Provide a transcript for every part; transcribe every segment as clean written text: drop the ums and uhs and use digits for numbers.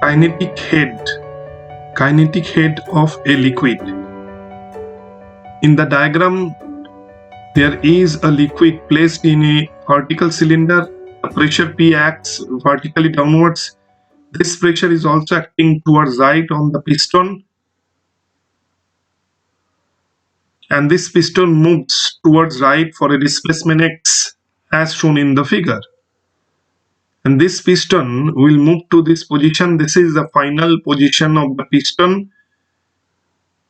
Kinetic head. Kinetic head of a liquid. In the diagram, there is a liquid placed in a vertical cylinder. The pressure P acts vertically downwards. This pressure is also acting towards right on the piston, and this piston moves towards right for a displacement x as shown in the figure. And this piston will move to this position. This is the final position of the piston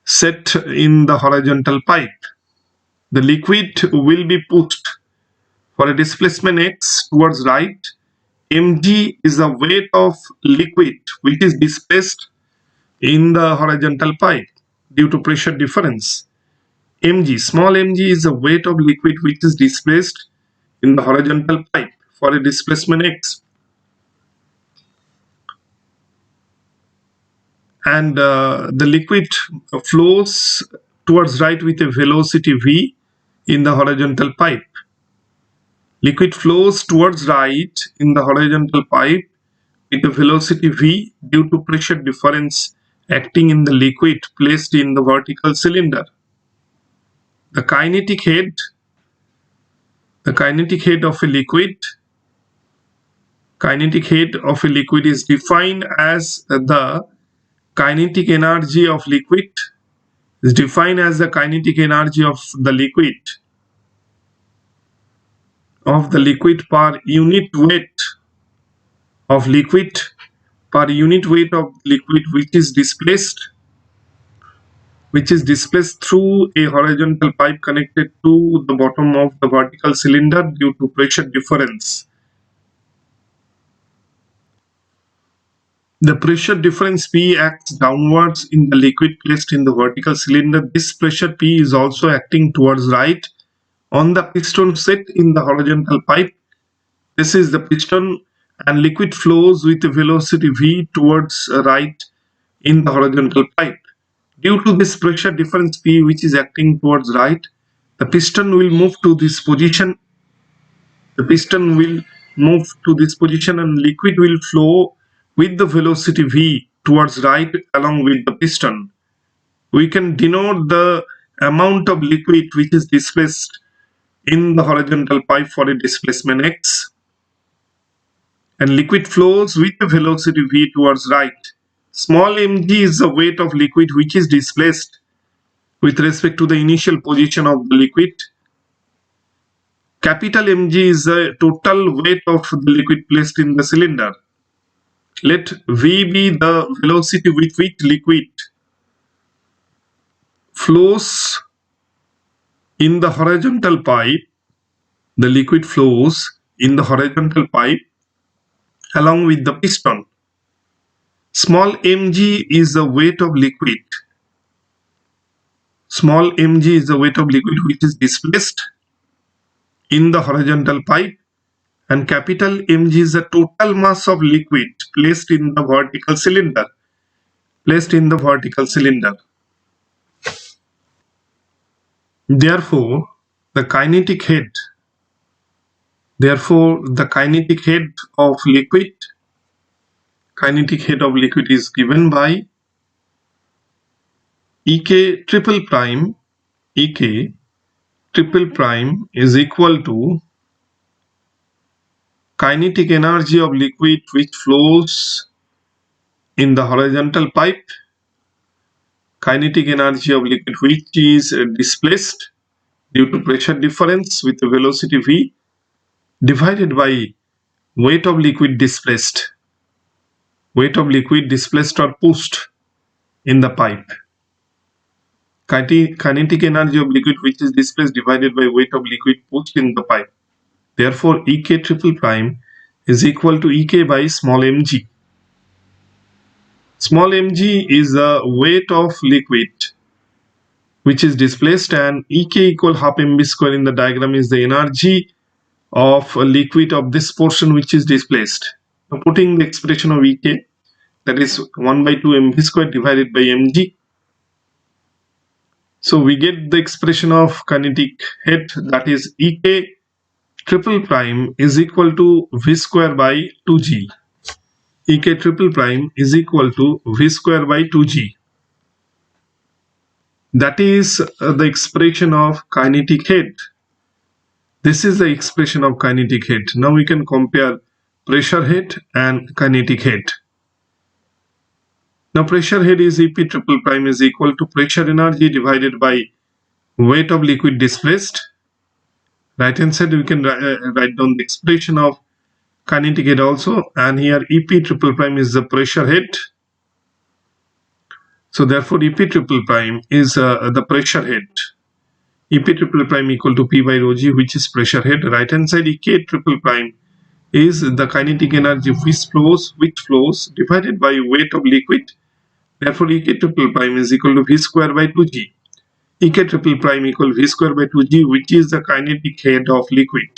set in the horizontal pipe. The liquid will be pushed for a displacement x towards right. Mg is the weight of liquid which is displaced in the horizontal pipe due to pressure difference. Small mg is the weight of liquid which is displaced in the horizontal pipe for a displacement x. And the liquid flows towards right with a velocity v in the horizontal pipe. Liquid flows towards right in the horizontal pipe with a velocity v due to pressure difference acting in the liquid placed in the vertical cylinder. The kinetic head of a liquid is defined as the kinetic energy of liquid of the liquid per unit weight of liquid which is displaced through a horizontal pipe connected to the bottom of the vertical cylinder due to pressure difference. The pressure difference P acts downwards in the liquid placed in the vertical cylinder. This pressure P is also acting towards right on the piston set in the horizontal pipe. This is the piston, and liquid flows with a velocity v towards right in the horizontal pipe. Due to this pressure difference P which is acting towards right, the piston will move to this position. And liquid will flow with the velocity v towards right along with the piston. We can denote the amount of liquid which is displaced in the horizontal pipe for a displacement x. And liquid flows with the velocity v towards right. Small mg is the weight of liquid which is displaced with respect to the initial position of the liquid. Capital Mg is the total weight of the liquid placed in the cylinder. Let V be the velocity with which liquid flows in the horizontal pipe. The liquid flows in the horizontal pipe along with the piston. Small mg is the weight of liquid. Small mg is the weight of liquid which is displaced in the horizontal pipe, and capital Mg is the total mass of liquid placed in the vertical cylinder. Therefore, the kinetic head of liquid is given by Ek triple prime is equal to kinetic energy of liquid which flows in the horizontal pipe, kinetic energy of liquid which is displaced due to pressure difference with a velocity v, divided by weight of liquid displaced or pushed in the pipe. Kinetic energy of liquid which is displaced divided by weight of liquid pushed in the pipe. Therefore, Ek triple prime is equal to Ek by small mg. Small mg is the weight of liquid which is displaced, and Ek equal half mv square in the diagram is the energy of a liquid of this portion which is displaced. Now putting the expression of Ek, that is 1 by 2 mv square divided by mg. So we get the expression of kinetic head, that is Ek triple prime is equal to v square by 2g. Ek triple prime is equal to V square by 2G. That is the expression of kinetic head. This is the expression of kinetic head. Now we can compare pressure head and kinetic head. Now pressure head is EP triple prime is equal to pressure energy divided by weight of liquid displaced. Right hand side we can write down the expression of kinetic head also, and here EP triple prime is the pressure head. So therefore EP triple prime is the pressure head. EP triple prime equal to P by rho g, which is pressure head. Right hand side EK triple prime is the kinetic energy which flows divided by weight of liquid. Therefore EK triple prime is equal to V square by 2G. EK triple prime equal V square by 2G, which is the kinetic head of liquid.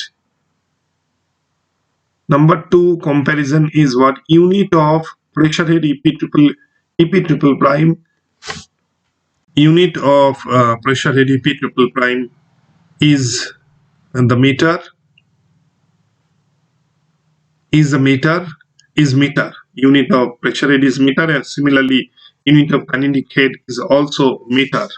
Number 2 comparison is what? Unit of pressure head EP triple prime. Unit of pressure head EP triple prime is the meter. Is meter. Unit of pressure head is meter, and similarly unit of kinetic head is also meter.